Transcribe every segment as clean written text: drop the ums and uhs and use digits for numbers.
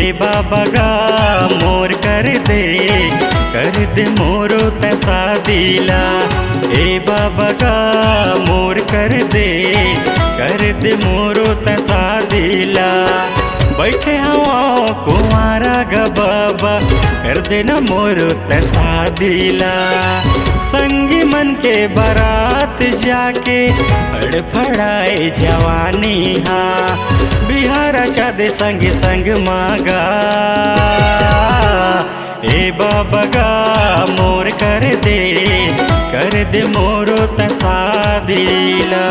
ए बाबा गा मोर कर दे मोरो तैसा दिला। ए बाबा गा मोर कर दे मोरो तैसा दिला। बैठे हवा कुमारा गा बाबा कर देना मोरो तैसा दिला। संगी मन के बारात जाके फड़फड़ाए जवानी हा बिहारा चाँदे संग संग मागा। ए बाबा गा मोर कर दे मोरो तैसा दिला।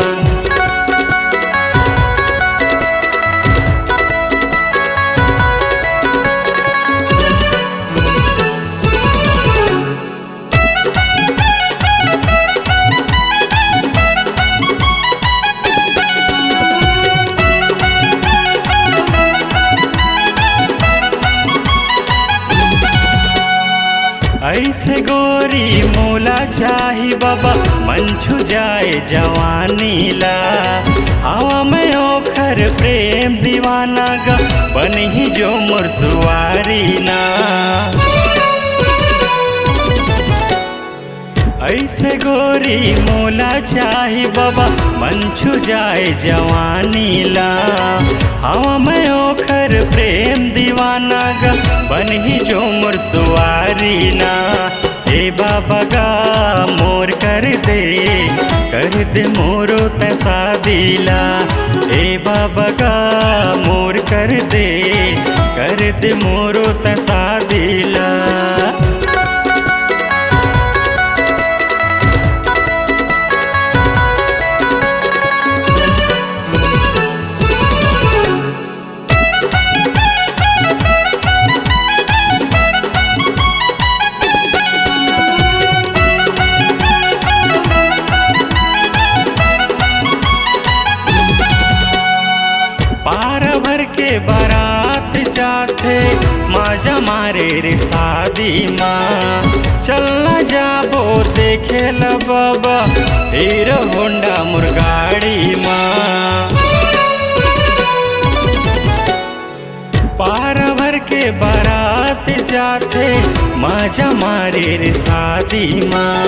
ऐसे गोरी मोला चाही बाबा मन छू जाए जवानी ला। हवा में ओखर प्रेम दीवाना गा बन ही जो मोर सुवारी ना। ऐसे गोरी मोला चाही बाबा मन छू जाए जवानी ला। हवा में ओखर प्रेम दीवाना गा बन ही जो मोर सुवारी ना। ए बाबा गा मोर कर दे मोरो तैसा दिला। ए बाबा गा मोर कर दे मोरो तैसा दिला। पार भर के बारात जाते माजा मारे रे शादी माँ। चलना जाबो देखे ल बाबा हीरो होंडा मुरगाड़ी माँ। पार भर के बारात जाते माजा मारे रे शादी माँ।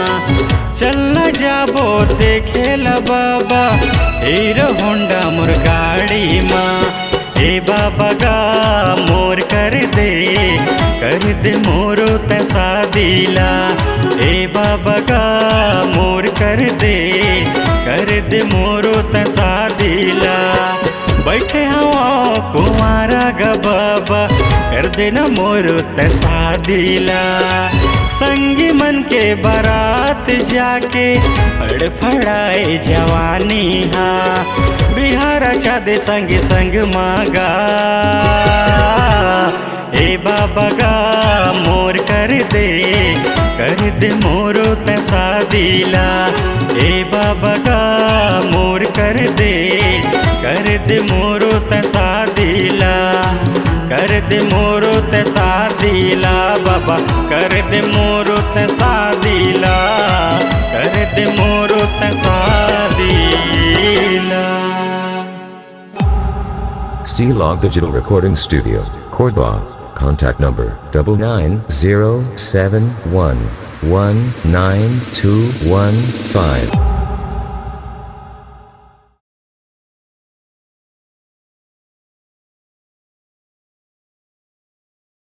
चलना जाबो देखे ल बाबा हीरो होंडा मुरगाड़ी माँ। ए बाबा गा मोर कर दे मोरो तैसा दिला। ए बाबा गा मोर कर दे मोरो तैसा दिला। बैठे हवा कुमारा गा बाबा कर देना मोरो तैसा दिला। संगी मन के बारात जाके फड़फड़ाए जवानी हा बिहारा चाँदे संग संग मागा। ए बाबा गा मोर कर दे मोरो तैसा दिला। ए बाबा गा मोर कर दे मोरो तैसा दिला। कर दे मोरो तैसा दिला बाबा कर दे मोरो तैसा दिला। कर दे मोरो तैसा दिला। C-Log Digital Recording Studio, Cordoba. Contact number 99071192115.